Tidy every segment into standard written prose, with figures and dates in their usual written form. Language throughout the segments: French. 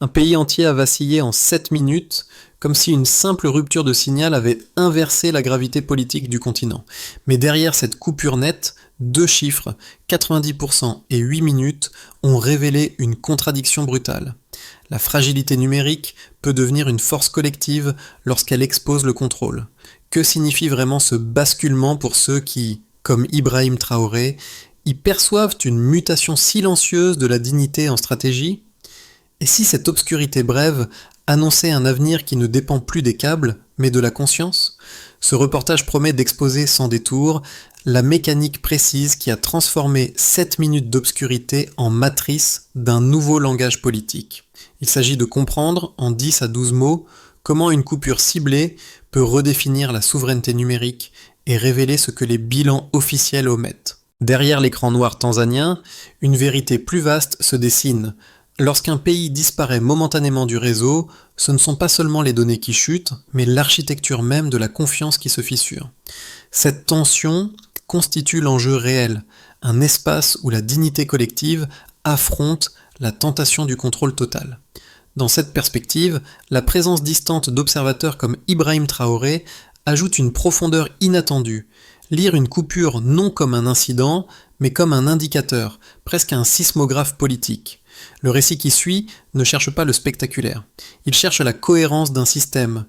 Un pays entier a vacillé en 7 minutes, comme si une simple rupture de signal avait inversé la gravité politique du continent. Mais derrière cette coupure nette, deux chiffres, 90% et 8 minutes, ont révélé une contradiction brutale. La fragilité numérique peut devenir une force collective lorsqu'elle expose le contrôle. Que signifie vraiment ce basculement pour ceux qui, comme Ibrahim Traoré, y perçoivent une mutation silencieuse de la dignité en stratégie ? Et si cette obscurité brève annonçait un avenir qui ne dépend plus des câbles, mais de la conscience ? Ce reportage promet d'exposer sans détour la mécanique précise qui a transformé 7 minutes d'obscurité en matrice d'un nouveau langage politique. Il s'agit de comprendre, en 10 à 12 mots, comment une coupure ciblée peut redéfinir la souveraineté numérique et révéler ce que les bilans officiels omettent. Derrière l'écran noir tanzanien, une vérité plus vaste se dessine. Lorsqu'un pays disparaît momentanément du réseau, ce ne sont pas seulement les données qui chutent, mais l'architecture même de la confiance qui se fissure. Cette tension constitue l'enjeu réel, un espace où la dignité collective affronte la tentation du contrôle total. Dans cette perspective, la présence distante d'observateurs comme Ibrahim Traoré ajoute une profondeur inattendue. Lire une coupure non comme un incident, mais comme un indicateur, presque un sismographe politique. Le récit qui suit ne cherche pas le spectaculaire. Il cherche la cohérence d'un système.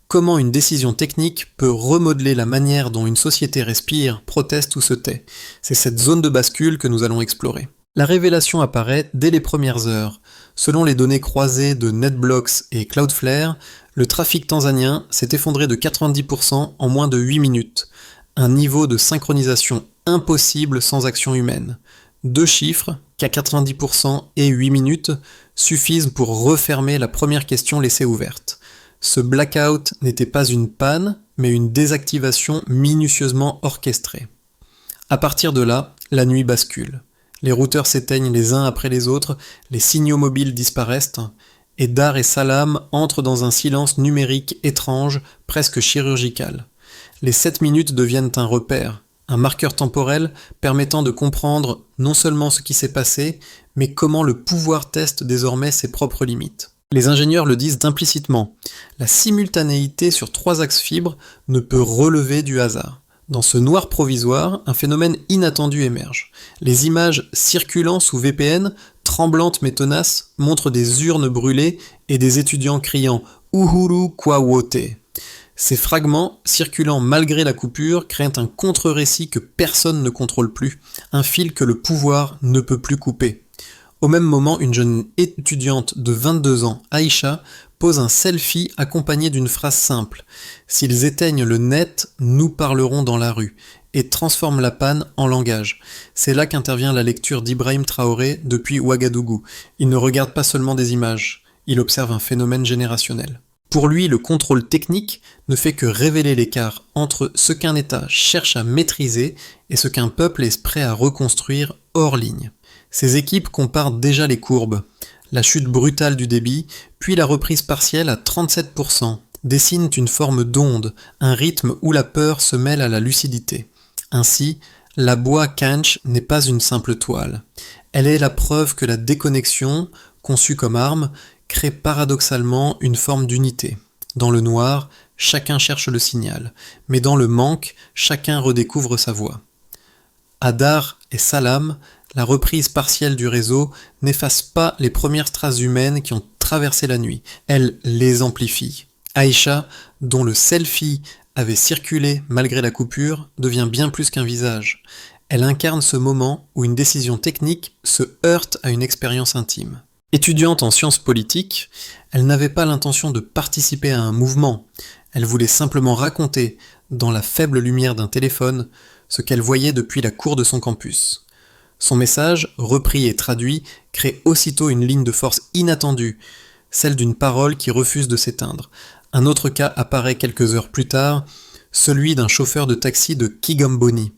Comment une décision technique peut remodeler la manière dont une société respire, proteste ou se tait. C'est cette zone de bascule que nous allons explorer. La révélation apparaît dès les premières heures. Selon les données croisées de NetBlocks et Cloudflare, le trafic tanzanien s'est effondré de 90% en moins de 8 minutes. Un niveau de synchronisation impossible sans action humaine. Deux chiffres, qu'à 90% et 8 minutes, suffisent pour refermer la première question laissée ouverte. Ce blackout n'était pas une panne, mais une désactivation minutieusement orchestrée. À partir de là, la nuit bascule. Les routeurs s'éteignent les uns après les autres, les signaux mobiles disparaissent, et Dar et Salam entrent dans un silence numérique étrange, presque chirurgical. Les 7 minutes deviennent un repère, un marqueur temporel permettant de comprendre non seulement ce qui s'est passé, mais comment le pouvoir teste désormais ses propres limites. Les ingénieurs le disent implicitement, la simultanéité sur 3 axes fibres ne peut relever du hasard. Dans ce noir provisoire, un phénomène inattendu émerge. Les images circulant sous VPN, tremblantes mais tenaces, montrent des urnes brûlées et des étudiants criant « Uhuru Kwawote ». Ces fragments, circulant malgré la coupure, créent un contre-récit que personne ne contrôle plus, un fil que le pouvoir ne peut plus couper. Au même moment, une jeune étudiante de 22 ans, Aïcha, pose un selfie accompagné d'une phrase simple « S'ils éteignent le net, nous parlerons dans la rue » et transforme la panne en langage. C'est là qu'intervient la lecture d'Ibrahim Traoré depuis Ouagadougou. Il ne regarde pas seulement des images, il observe un phénomène générationnel. Pour lui, le contrôle technique ne fait que révéler l'écart entre ce qu'un État cherche à maîtriser et ce qu'un peuple est prêt à reconstruire hors ligne. Ces équipes comparent déjà les courbes. La chute brutale du débit, puis la reprise partielle à 37%, dessinent une forme d'onde, un rythme où la peur se mêle à la lucidité. Ainsi, la boîte Kanch n'est pas une simple toile. Elle est la preuve que la déconnexion, conçue comme arme, crée paradoxalement une forme d'unité. Dans le noir, chacun cherche le signal, mais dans le manque, chacun redécouvre sa voix. À Dar et Salam, la reprise partielle du réseau n'efface pas les premières traces humaines qui ont traversé la nuit, elle les amplifie. Aïcha, dont le selfie avait circulé malgré la coupure, devient bien plus qu'un visage. Elle incarne ce moment où une décision technique se heurte à une expérience intime. Étudiante en sciences politiques, elle n'avait pas l'intention de participer à un mouvement. Elle voulait simplement raconter, dans la faible lumière d'un téléphone, ce qu'elle voyait depuis la cour de son campus. Son message, repris et traduit, crée aussitôt une ligne de force inattendue, celle d'une parole qui refuse de s'éteindre. Un autre cas apparaît quelques heures plus tard, celui d'un chauffeur de taxi de Kigamboni.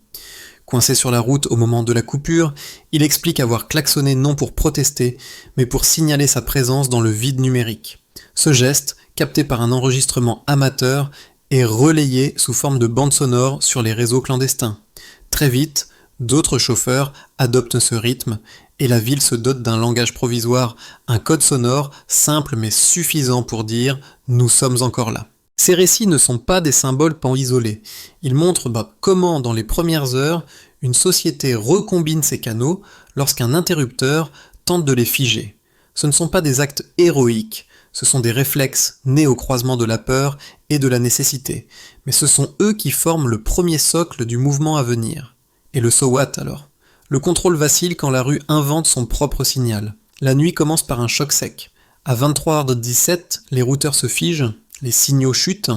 Coincé sur la route au moment de la coupure, il explique avoir klaxonné non pour protester, mais pour signaler sa présence dans le vide numérique. Ce geste, capté par un enregistrement amateur, est relayé sous forme de bande sonore sur les réseaux clandestins. Très vite, D'autres chauffeurs adoptent ce rythme et la ville se dote d'un langage provisoire, un code sonore simple mais suffisant pour dire « nous sommes encore là ». Ces récits ne sont pas des symboles pan isolés. Ils montrent comment, dans les premières heures, une société recombine ses canaux lorsqu'un interrupteur tente de les figer. Ce ne sont pas des actes héroïques, ce sont des réflexes nés au croisement de la peur et de la nécessité. Mais ce sont eux qui forment le premier socle du mouvement à venir. Et le so what alors ? Le contrôle vacille quand la rue invente son propre signal. La nuit commence par un choc sec. À 23h17, les routeurs se figent, les signaux chutent,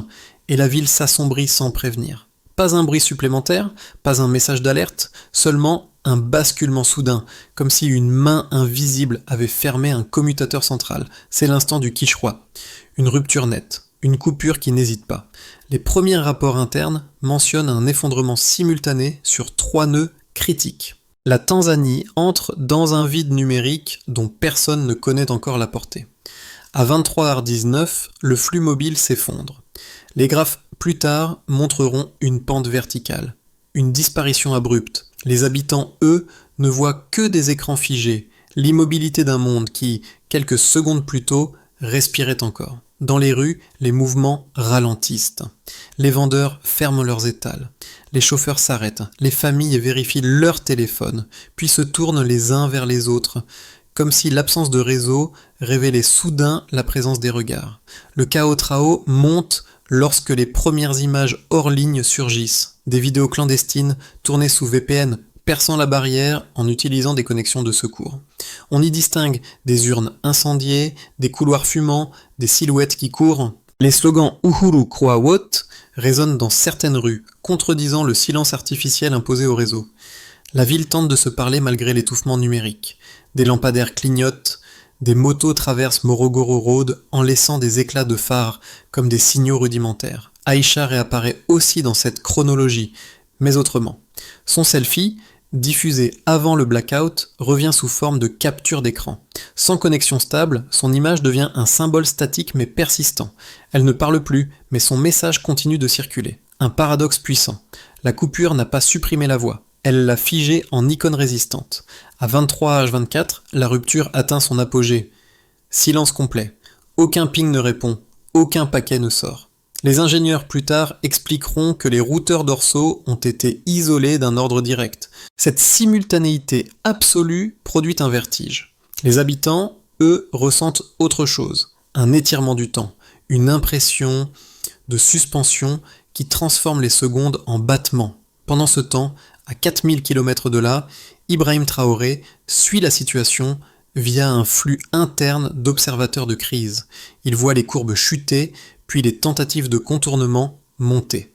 et la ville s'assombrit sans prévenir. Pas un bruit supplémentaire, pas un message d'alerte, seulement un basculement soudain, comme si une main invisible avait fermé un commutateur central. C'est l'instant du quicherois. Une rupture nette, une coupure qui n'hésite pas. Les premiers rapports internes mentionnent un effondrement simultané sur 3 nœuds critiques. La Tanzanie entre dans un vide numérique dont personne ne connaît encore la portée. À 23h19, le flux mobile s'effondre. Les graphes plus tard montreront une pente verticale, une disparition abrupte. Les habitants, eux, ne voient que des écrans figés, l'immobilité d'un monde qui, quelques secondes plus tôt, respirait encore. Dans les rues, les mouvements ralentissent. Les vendeurs ferment leurs étals. Les chauffeurs s'arrêtent. Les familles vérifient leur téléphone, puis se tournent les uns vers les autres, comme si l'absence de réseau révélait soudain la présence des regards. Le chaos trao monte lorsque les premières images hors ligne surgissent. Des vidéos clandestines tournées sous VPN, perçant la barrière en utilisant des connexions de secours. On y distingue des urnes incendiées, des couloirs fumants, des silhouettes qui courent. Les slogans Uhuru Croix Wot résonnent dans certaines rues, contredisant le silence artificiel imposé au réseau. La ville tente de se parler malgré l'étouffement numérique. Des lampadaires clignotent, des motos traversent Morogoro Road en laissant des éclats de phares comme des signaux rudimentaires. Aïcha réapparaît aussi dans cette chronologie, mais autrement. Son selfie, diffusé avant le blackout, revient sous forme de capture d'écran. Sans connexion stable, son image devient un symbole statique mais persistant. Elle ne parle plus, mais son message continue de circuler. Un paradoxe puissant. La coupure n'a pas supprimé la voix. Elle l'a figée en icône résistante. À 23h24, la rupture atteint son apogée. Silence complet. Aucun ping ne répond. Aucun paquet ne sort. Les ingénieurs plus tard expliqueront que les routeurs dorsaux ont été isolés d'un ordre direct. Cette simultanéité absolue produit un vertige. Les habitants, eux, ressentent autre chose. Un étirement du temps. Une impression de suspension qui transforme les secondes en battements. Pendant ce temps, à 4000 km de là, Ibrahim Traoré suit la situation via un flux interne d'observateurs de crise. Il voit les courbes chuter, puis les tentatives de contournement monter.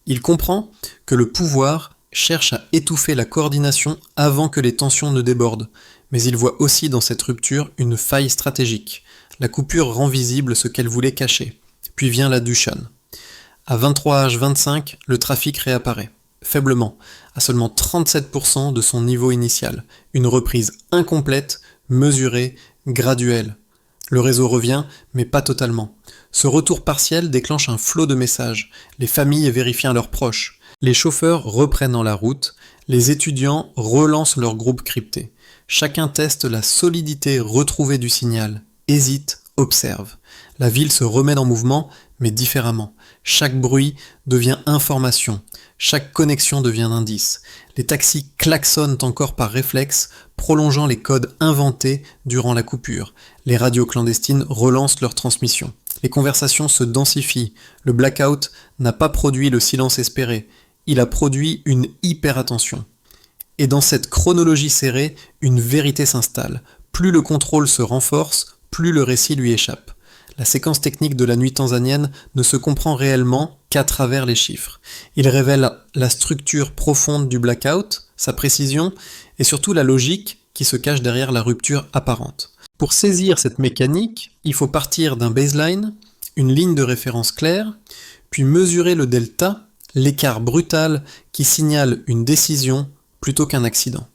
Il comprend que le pouvoir cherche à étouffer la coordination avant que les tensions ne débordent, mais il voit aussi dans cette rupture une faille stratégique. La coupure rend visible ce qu'elle voulait cacher. Puis vient la Dushan. À 23h25, le trafic réapparaît. Faiblement, à seulement 37% de son niveau initial. Une reprise incomplète, mesurée, graduelle. Le réseau revient, mais pas totalement. Ce retour partiel déclenche un flot de messages. Les familles vérifient leurs proches. Les chauffeurs reprennent la route. Les étudiants relancent leur groupe crypté. Chacun teste la solidité retrouvée du signal. Hésite, observe. La ville se remet en mouvement, mais différemment. Chaque bruit devient information. Chaque connexion devient indice. Les taxis klaxonnent encore par réflexe, prolongeant les codes inventés durant la coupure. Les radios clandestines relancent leur transmission. Les conversations se densifient. Le blackout n'a pas produit le silence espéré. Il a produit une hyper-attention. Et dans cette chronologie serrée, une vérité s'installe. Plus le contrôle se renforce, plus le récit lui échappe. La séquence technique de la nuit tanzanienne ne se comprend réellement qu'à travers les chiffres. Il révèle la structure profonde du blackout, sa précision, et surtout la logique qui se cache derrière la rupture apparente. Pour saisir cette mécanique, il faut partir d'un baseline, une ligne de référence claire, puis mesurer le delta, l'écart brutal qui signale une décision plutôt qu'un accident.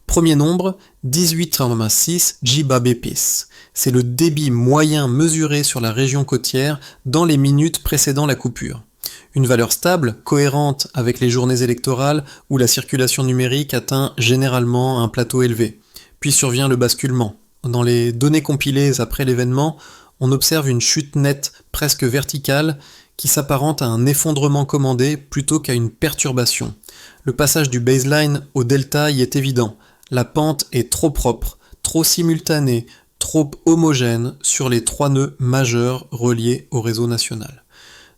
Premier nombre, 18,6 Gbps. C'est le débit moyen mesuré sur la région côtière dans les minutes précédant la coupure. Une valeur stable, cohérente avec les journées électorales où la circulation numérique atteint généralement un plateau élevé. Puis survient le basculement. Dans les données compilées après l'événement, on observe une chute nette, presque verticale, qui s'apparente à un effondrement commandé plutôt qu'à une perturbation. Le passage du baseline au delta y est évident. La pente est trop propre, trop simultanée, trop homogène sur les 3 nœuds majeurs reliés au réseau national.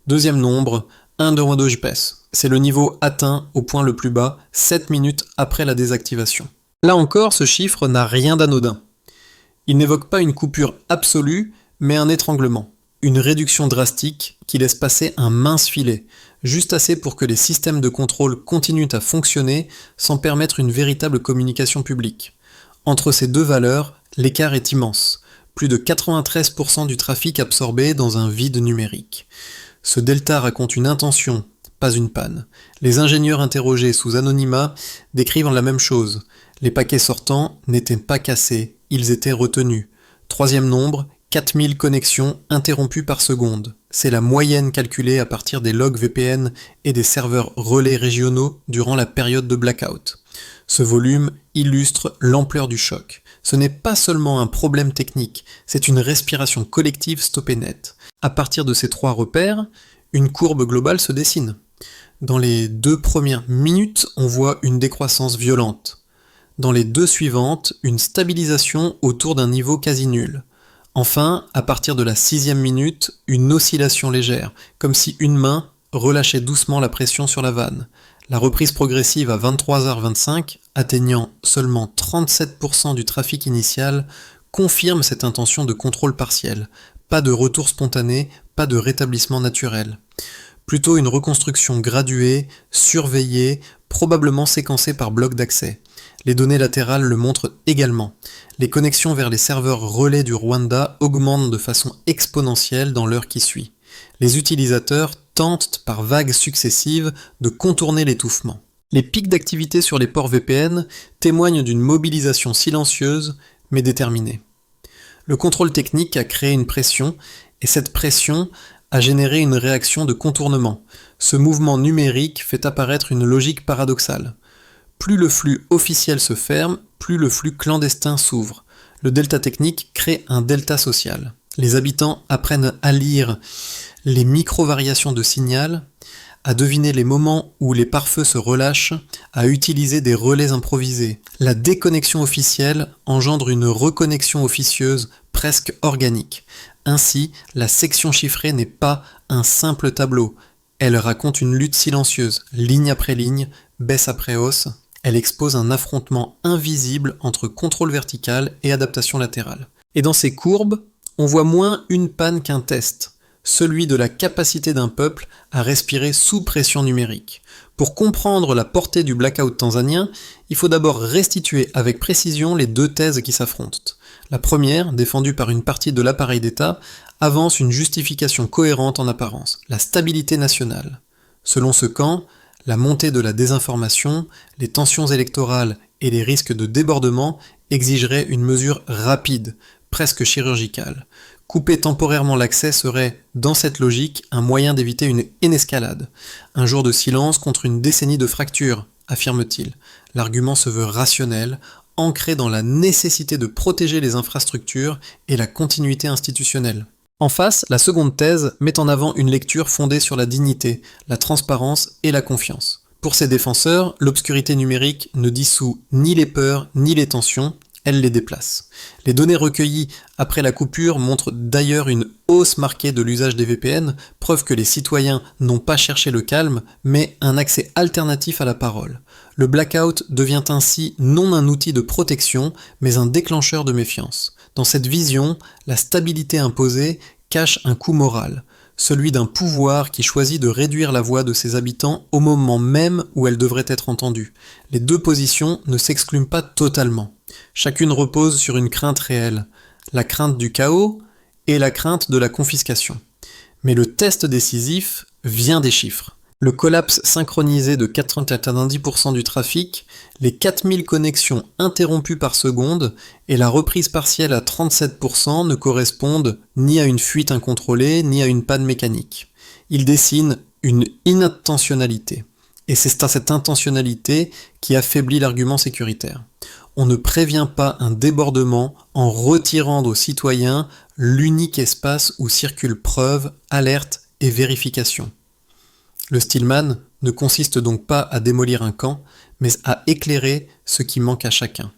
Deuxième nombre, 1 Gbps. C'est le niveau atteint au point le plus bas, 7 minutes après la désactivation. Là encore, ce chiffre n'a rien d'anodin. Il n'évoque pas une coupure absolue, mais un étranglement. Une réduction drastique qui laisse passer un mince filet, juste assez pour que les systèmes de contrôle continuent à fonctionner sans permettre une véritable communication publique. Entre ces deux valeurs, l'écart est immense. Plus de 93% du trafic absorbé dans un vide numérique. Ce delta raconte une intention, pas une panne. Les ingénieurs interrogés sous anonymat décrivent la même chose. Les paquets sortants n'étaient pas cassés, ils étaient retenus. Troisième nombre, 4000 connexions interrompues par seconde. C'est la moyenne calculée à partir des logs VPN et des serveurs relais régionaux durant la période de blackout. Ce volume illustre l'ampleur du choc. Ce n'est pas seulement un problème technique, c'est une respiration collective stoppée net. À partir de ces 3 repères, une courbe globale se dessine. Dans les 2 premières minutes, on voit une décroissance violente. Dans les 2 suivantes, une stabilisation autour d'un niveau quasi nul. Enfin, à partir de la 6e minute, une oscillation légère, comme si une main relâchait doucement la pression sur la vanne. La reprise progressive à 23h25, atteignant seulement 37% du trafic initial, confirme cette intention de contrôle partiel. Pas de retour spontané, pas de rétablissement naturel. Plutôt une reconstruction graduée, surveillée, probablement séquencée par bloc d'accès. Les données latérales le montrent également. Les connexions vers les serveurs relais du Rwanda augmentent de façon exponentielle dans l'heure qui suit. Les utilisateurs tentent par vagues successives de contourner l'étouffement. Les pics d'activité sur les ports VPN témoignent d'une mobilisation silencieuse mais déterminée. Le contrôle technique a créé une pression et cette pression a généré une réaction de contournement. Ce mouvement numérique fait apparaître une logique paradoxale. Plus le flux officiel se ferme, plus le flux clandestin s'ouvre. Le delta technique crée un delta social. Les habitants apprennent à lire les micro-variations de signal, à deviner les moments où les pare-feux se relâchent, à utiliser des relais improvisés. La déconnexion officielle engendre une reconnexion officieuse presque organique. Ainsi, la section chiffrée n'est pas un simple tableau. Elle raconte une lutte silencieuse, ligne après ligne, baisse après hausse. Elle expose un affrontement invisible entre contrôle vertical et adaptation latérale. Et dans ces courbes, on voit moins une panne qu'un test, celui de la capacité d'un peuple à respirer sous pression numérique. Pour comprendre la portée du blackout tanzanien, il faut d'abord restituer avec précision les 2 thèses qui s'affrontent. La première, défendue par une partie de l'appareil d'État, avance une justification cohérente en apparence, la stabilité nationale. Selon ce camp, la montée de la désinformation, les tensions électorales et les risques de débordement exigeraient une mesure rapide, presque chirurgicale. Couper temporairement l'accès serait, dans cette logique, un moyen d'éviter une escalade. Un jour de silence contre une décennie de fractures, affirme-t-il. L'argument se veut rationnel, ancré dans la nécessité de protéger les infrastructures et la continuité institutionnelle. En face, la seconde thèse met en avant une lecture fondée sur la dignité, la transparence et la confiance. Pour ses défenseurs, l'obscurité numérique ne dissout ni les peurs ni les tensions, elle les déplace. Les données recueillies après la coupure montrent d'ailleurs une hausse marquée de l'usage des VPN, preuve que les citoyens n'ont pas cherché le calme, mais un accès alternatif à la parole. Le blackout devient ainsi non un outil de protection, mais un déclencheur de méfiance. Dans cette vision, la stabilité imposée cache un coût moral, celui d'un pouvoir qui choisit de réduire la voix de ses habitants au moment même où elle devrait être entendue. Les 2 positions ne s'excluent pas totalement. Chacune repose sur une crainte réelle, la crainte du chaos et la crainte de la confiscation. Mais le test décisif vient des chiffres. Le collapse synchronisé de 90% du trafic, les 4000 connexions interrompues par seconde et la reprise partielle à 37% ne correspondent ni à une fuite incontrôlée ni à une panne mécanique. Ils dessinent une inintentionnalité. Et c'est cette intentionnalité qui affaiblit l'argument sécuritaire. On ne prévient pas un débordement en retirant aux citoyens l'unique espace où circulent preuves, alertes et vérifications. Le Stillman ne consiste donc pas à démolir un camp, mais à éclairer ce qui manque à chacun.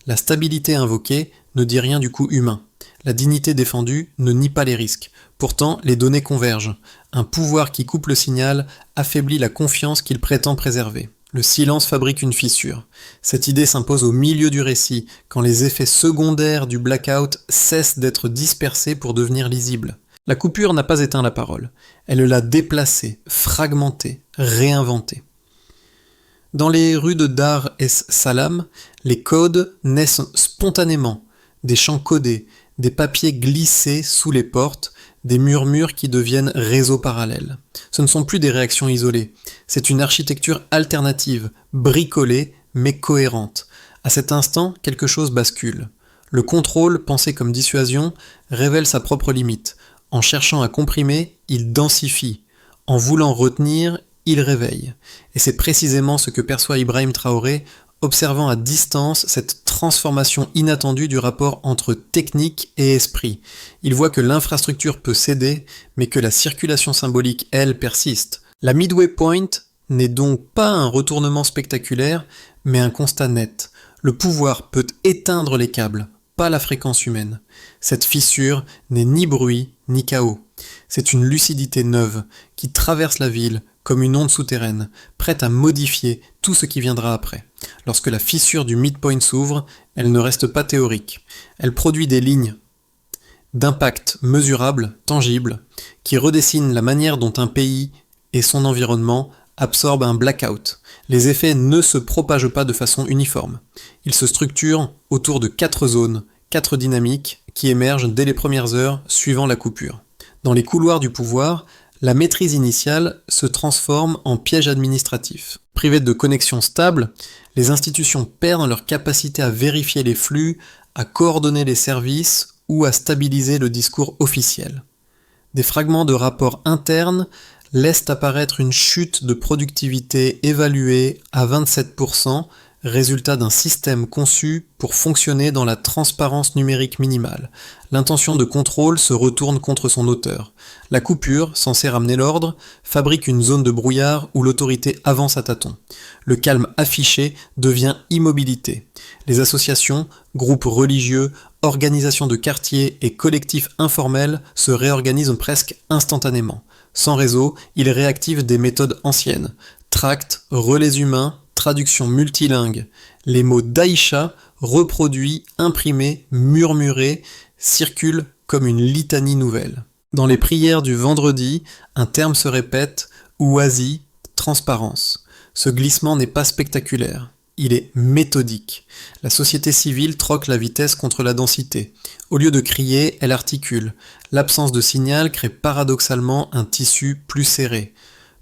La stabilité invoquée ne dit rien du coût humain. La dignité défendue ne nie pas les risques. Pourtant, les données convergent. Un pouvoir qui coupe le signal affaiblit la confiance qu'il prétend préserver. Le silence fabrique une fissure. Cette idée s'impose au milieu du récit, quand les effets secondaires du blackout cessent d'être dispersés pour devenir lisibles. La coupure n'a pas éteint la parole. Elle l'a déplacée, fragmentée, réinventée. Dans les rues de Dar es Salaam, les codes naissent spontanément. Des champs codés, des papiers glissés sous les portes, des murmures qui deviennent réseaux parallèles. Ce ne sont plus des réactions isolées, c'est une architecture alternative, bricolée mais cohérente. À cet instant, quelque chose bascule. Le contrôle, pensé comme dissuasion, révèle sa propre limite. En cherchant à comprimer, il densifie. En voulant retenir, il réveille. Et c'est précisément ce que perçoit Ibrahim Traoré, observant à distance cette transformation inattendue du rapport entre technique et esprit. Il voit que l'infrastructure peut céder, mais que la circulation symbolique, elle, persiste. La Midway Point n'est donc pas un retournement spectaculaire, mais un constat net. Le pouvoir peut éteindre les câbles, pas la fréquence humaine. Cette fissure n'est ni bruit, ni chaos. C'est une lucidité neuve, qui traverse la ville, comme une onde souterraine, prête à modifier tout ce qui viendra après. Lorsque la fissure du midpoint s'ouvre, elle ne reste pas théorique. Elle produit des lignes d'impact mesurables, tangibles, qui redessinent la manière dont un pays et son environnement absorbent un blackout. Les effets ne se propagent pas de façon uniforme. Ils se structurent autour de 4 zones, 4 dynamiques, qui émergent dès les premières heures suivant la coupure. Dans les couloirs du pouvoir, la maîtrise initiale se transforme en piège administratif. Privées de connexion stable, les institutions perdent leur capacité à vérifier les flux, à coordonner les services ou à stabiliser le discours officiel. Des fragments de rapports internes laissent apparaître une chute de productivité évaluée à 27%, résultat d'un système conçu pour fonctionner dans la transparence numérique minimale. L'intention de contrôle se retourne contre son auteur. La coupure, censée ramener l'ordre, fabrique une zone de brouillard où l'autorité avance à tâtons. Le calme affiché devient immobilité. Les associations, groupes religieux, organisations de quartiers et collectifs informels se réorganisent presque instantanément. Sans réseau, ils réactivent des méthodes anciennes. Tracts, relais humains, traduction multilingue. Les mots d'Aïcha, reproduits, imprimés, murmurés, circulent comme une litanie nouvelle. Dans les prières du vendredi, un terme se répète, ouasie, transparence. Ce glissement n'est pas spectaculaire, il est méthodique. La société civile troque la vitesse contre la densité. Au lieu de crier, elle articule. L'absence de signal crée paradoxalement un tissu plus serré.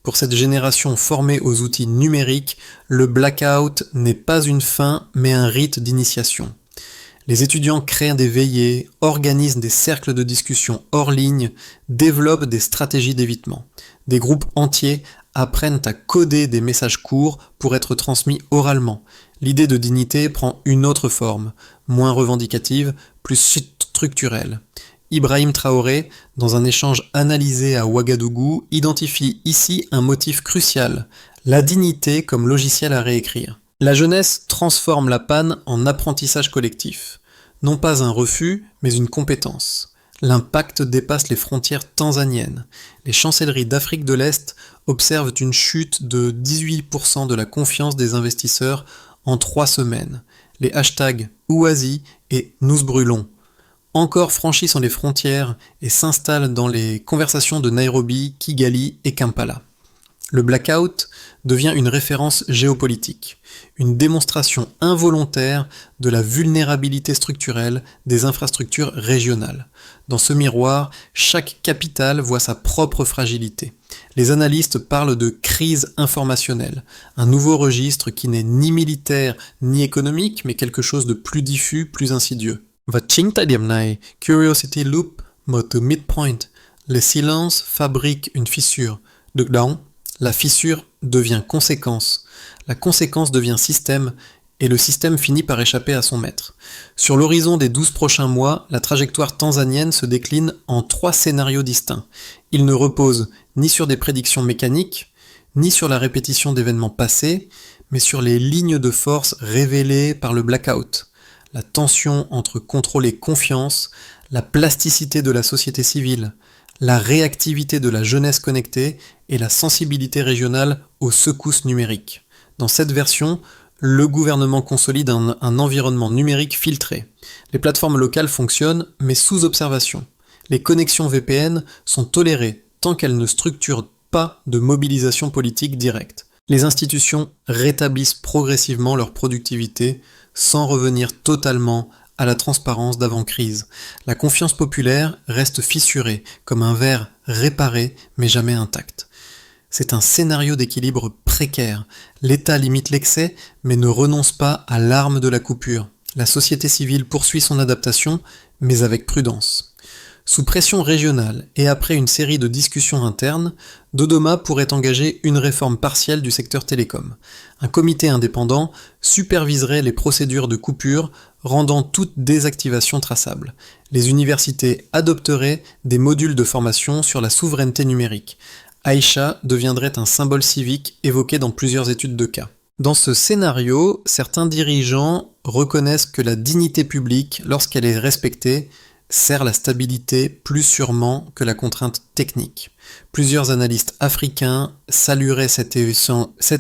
Pour cette génération formée aux outils numériques, le blackout n'est pas une fin, mais un rite d'initiation. Les étudiants créent des veillées, organisent des cercles de discussion hors ligne, développent des stratégies d'évitement. Des groupes entiers apprennent à coder des messages courts pour être transmis oralement. L'idée de dignité prend une autre forme, moins revendicative, plus structurelle. Ibrahim Traoré, dans un échange analysé à Ouagadougou, identifie ici un motif crucial, la dignité comme logiciel à réécrire. La jeunesse transforme la panne en apprentissage collectif. Non pas un refus, mais une compétence. L'impact dépasse les frontières tanzaniennes. Les chancelleries d'Afrique de l'Est observent une chute de 18% de la confiance des investisseurs en 3 semaines. Les hashtags Ouazi et Nous brûlons encore franchissent les frontières et s'installent dans les conversations de Nairobi, Kigali et Kampala. Le blackout devient une référence géopolitique, une démonstration involontaire de la vulnérabilité structurelle des infrastructures régionales. Dans ce miroir, chaque capitale voit sa propre fragilité. Les analystes parlent de crise informationnelle, un nouveau registre qui n'est ni militaire ni économique, mais quelque chose de plus diffus, plus insidieux. Curiosity Loop, mode midpoint. Le silence fabrique une fissure. Dedans, la fissure devient conséquence, la conséquence devient système, et le système finit par échapper à son maître. Sur l'horizon des 12 prochains mois, la trajectoire tanzanienne se décline en 3 scénarios distincts. Il ne repose ni sur des prédictions mécaniques, ni sur la répétition d'événements passés, mais sur les lignes de force révélées par le blackout. La tension entre contrôle et confiance, la plasticité de la société civile, la réactivité de la jeunesse connectée et la sensibilité régionale aux secousses numériques. Dans cette version, le gouvernement consolide un environnement numérique filtré. Les plateformes locales fonctionnent, mais sous observation. Les connexions VPN sont tolérées tant qu'elles ne structurent pas de mobilisation politique directe. Les institutions rétablissent progressivement leur productivité sans revenir totalement à la transparence d'avant-crise. La confiance populaire reste fissurée, comme un verre réparé mais jamais intact. C'est un scénario d'équilibre précaire. L'État limite l'excès, mais ne renonce pas à l'arme de la coupure. La société civile poursuit son adaptation, mais avec prudence. Sous pression régionale et après une série de discussions internes, Dodoma pourrait engager une réforme partielle du secteur télécom. Un comité indépendant superviserait les procédures de coupure, rendant toute désactivation traçable. Les universités adopteraient des modules de formation sur la souveraineté numérique. Aïcha deviendrait un symbole civique évoqué dans plusieurs études de cas. Dans ce scénario, certains dirigeants reconnaissent que la dignité publique, lorsqu'elle est respectée, sert la stabilité plus sûrement que la contrainte technique. Plusieurs analystes africains salueraient cette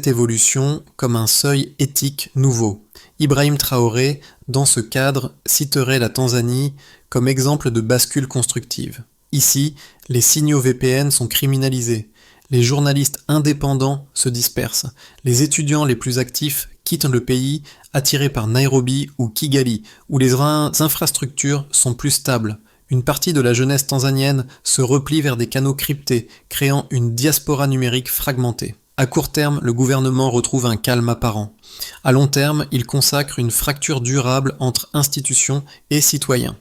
évolution comme un seuil éthique nouveau. Ibrahim Traoré, dans ce cadre, citerait la Tanzanie comme exemple de bascule constructive. Ici, les signaux VPN sont criminalisés. Les journalistes indépendants se dispersent. Les étudiants les plus actifs quittent le pays, attirés par Nairobi ou Kigali, où les infrastructures sont plus stables. Une partie de la jeunesse tanzanienne se replie vers des canaux cryptés, créant une diaspora numérique fragmentée. À court terme, le gouvernement retrouve un calme apparent. À long terme, il consacre une fracture durable entre institutions et citoyens.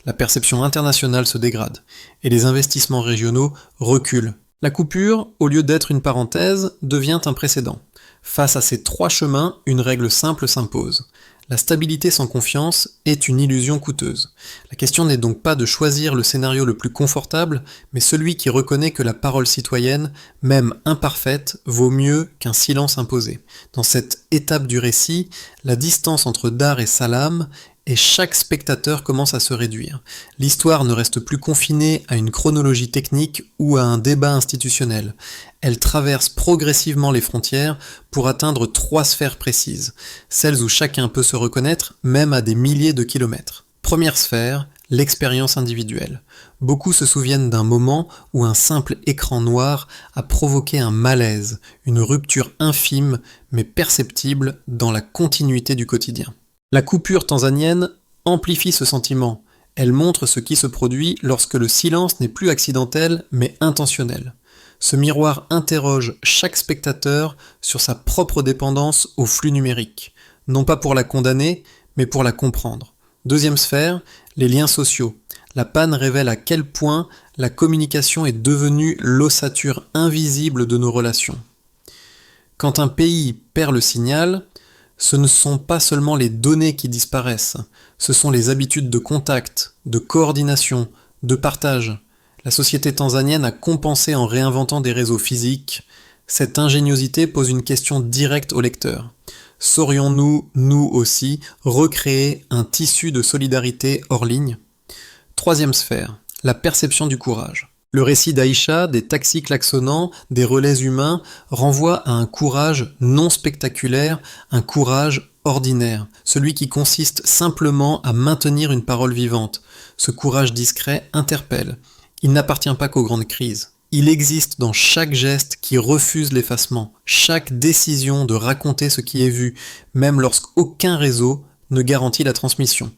La perception internationale se dégrade, et les investissements régionaux reculent. La coupure, au lieu d'être une parenthèse, devient un précédent. Face à ces 3 chemins, une règle simple s'impose. La stabilité sans confiance est une illusion coûteuse. La question n'est donc pas de choisir le scénario le plus confortable, mais celui qui reconnaît que la parole citoyenne, même imparfaite, vaut mieux qu'un silence imposé. Dans cette étape du récit, la distance entre Dar et Salam et chaque spectateur commence à se réduire. L'histoire ne reste plus confinée à une chronologie technique ou à un débat institutionnel. Elle traverse progressivement les frontières pour atteindre 3 sphères précises, celles où chacun peut se reconnaître même à des milliers de kilomètres. Première sphère, l'expérience individuelle. Beaucoup se souviennent d'un moment où un simple écran noir a provoqué un malaise, une rupture infime mais perceptible dans la continuité du quotidien. La coupure tanzanienne amplifie ce sentiment. Elle montre ce qui se produit lorsque le silence n'est plus accidentel mais intentionnel. Ce miroir interroge chaque spectateur sur sa propre dépendance au flux numérique, non pas pour la condamner, mais pour la comprendre. Deuxième sphère, les liens sociaux. La panne révèle à quel point la communication est devenue l'ossature invisible de nos relations. Quand un pays perd le signal, ce ne sont pas seulement les données qui disparaissent, ce sont les habitudes de contact, de coordination, de partage. La société tanzanienne a compensé en réinventant des réseaux physiques. Cette ingéniosité pose une question directe au lecteur. Saurions-nous, nous aussi, recréer un tissu de solidarité hors ligne ? Troisième sphère, la perception du courage. Le récit d'Aïcha, des taxis klaxonnants, des relais humains, renvoie à un courage non spectaculaire, un courage ordinaire, celui qui consiste simplement à maintenir une parole vivante. Ce courage discret interpelle. Il n'appartient pas qu'aux grandes crises. Il existe dans chaque geste qui refuse l'effacement, chaque décision de raconter ce qui est vu, même lorsqu'aucun réseau ne garantit la transmission.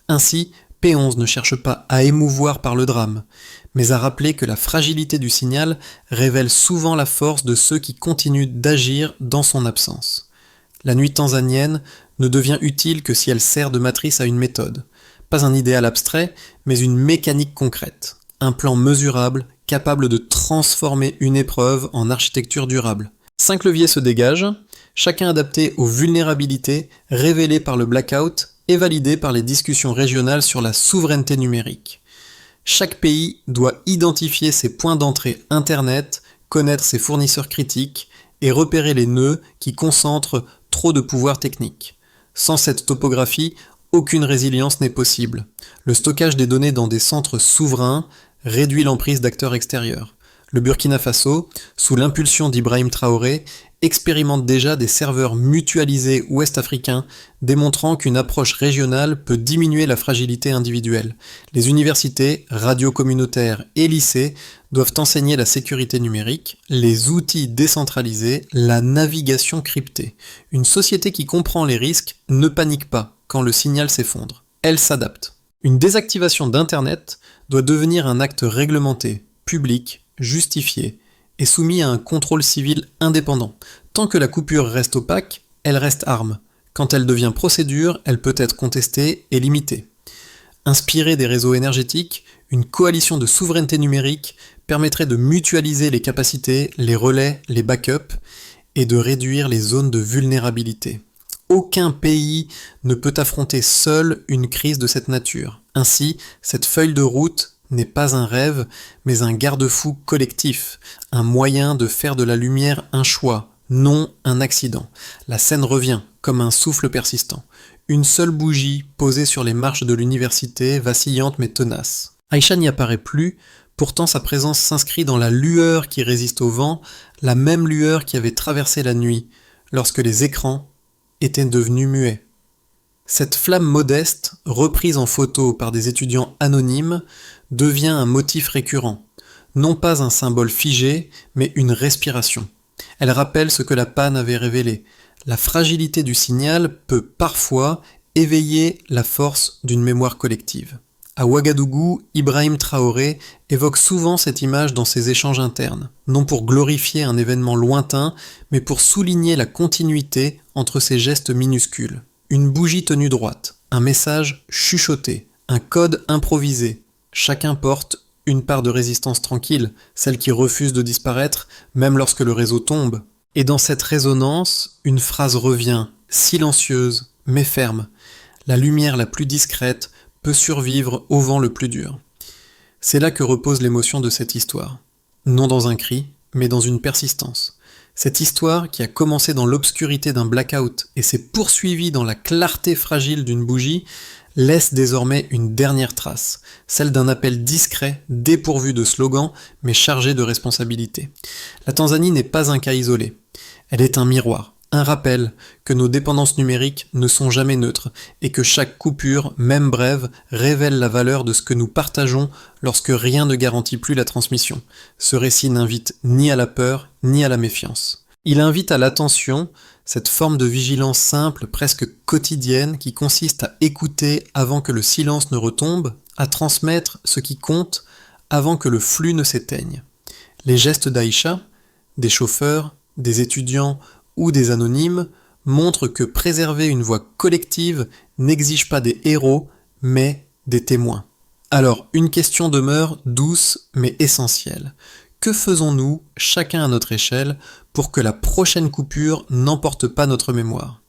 Ainsi, P11 ne cherche pas à émouvoir par le drame, mais à rappeler que la fragilité du signal révèle souvent la force de ceux qui continuent d'agir dans son absence. La nuit tanzanienne ne devient utile que si elle sert de matrice à une méthode. Pas un idéal abstrait, mais une mécanique concrète. Un plan mesurable, capable de transformer une épreuve en architecture durable. 5 leviers se dégagent, chacun adapté aux vulnérabilités révélées par le blackout et validées par les discussions régionales sur la souveraineté numérique. Chaque pays doit identifier ses points d'entrée Internet, connaître ses fournisseurs critiques et repérer les nœuds qui concentrent trop de pouvoir technique. Sans cette topographie, aucune résilience n'est possible. Le stockage des données dans des centres souverains réduit l'emprise d'acteurs extérieurs. Le Burkina Faso, sous l'impulsion d'Ibrahim Traoré, expérimente déjà des serveurs mutualisés ouest-africains, démontrant qu'une approche régionale peut diminuer la fragilité individuelle. Les universités, radios communautaires et lycées doivent enseigner la sécurité numérique, les outils décentralisés, la navigation cryptée. Une société qui comprend les risques ne panique pas quand le signal s'effondre. Elle s'adapte. Une désactivation d'Internet doit devenir un acte réglementé, public, justifié et soumis à un contrôle civil indépendant. Tant que la coupure reste opaque, elle reste arme. Quand elle devient procédure, elle peut être contestée et limitée. Inspirée des réseaux énergétiques, une coalition de souveraineté numérique permettrait de mutualiser les capacités, les relais, les backups et de réduire les zones de vulnérabilité. Aucun pays ne peut affronter seul une crise de cette nature. Ainsi, cette feuille de route n'est pas un rêve, mais un garde-fou collectif, un moyen de faire de la lumière un choix, non un accident. La scène revient, comme un souffle persistant. Une seule bougie posée sur les marches de l'université, vacillante mais tenace. Aïcha n'y apparaît plus, pourtant sa présence s'inscrit dans la lueur qui résiste au vent, la même lueur qui avait traversé la nuit, lorsque les écrans étaient devenus muets. Cette flamme modeste, reprise en photo par des étudiants anonymes, devient un motif récurrent. Non pas un symbole figé, mais une respiration. Elle rappelle ce que la panne avait révélé. La fragilité du signal peut parfois éveiller la force d'une mémoire collective. À Ouagadougou, Ibrahim Traoré évoque souvent cette image dans ses échanges internes, non pour glorifier un événement lointain, mais pour souligner la continuité entre ces gestes minuscules. Une bougie tenue droite, un message chuchoté, un code improvisé. Chacun porte une part de résistance tranquille, celle qui refuse de disparaître, même lorsque le réseau tombe. Et dans cette résonance, une phrase revient, silencieuse, mais ferme. La lumière la plus discrète peut survivre au vent le plus dur. C'est là que repose l'émotion de cette histoire. Non dans un cri, mais dans une persistance. Cette histoire, qui a commencé dans l'obscurité d'un blackout et s'est poursuivie dans la clarté fragile d'une bougie, laisse désormais une dernière trace, celle d'un appel discret, dépourvu de slogan, mais chargé de responsabilité. La Tanzanie n'est pas un cas isolé. Elle est un miroir, un rappel que nos dépendances numériques ne sont jamais neutres et que chaque coupure, même brève, révèle la valeur de ce que nous partageons lorsque rien ne garantit plus la transmission. Ce récit n'invite ni à la peur, ni à la méfiance. Il invite à l'attention, cette forme de vigilance simple, presque quotidienne, qui consiste à écouter avant que le silence ne retombe, à transmettre ce qui compte avant que le flux ne s'éteigne. Les gestes d'Aïcha, des chauffeurs, des étudiants ou des anonymes montrent que préserver une voix collective n'exige pas des héros, mais des témoins. Alors, une question demeure douce mais essentielle. Que faisons-nous, chacun à notre échelle, pour que la prochaine coupure n'emporte pas notre mémoire ?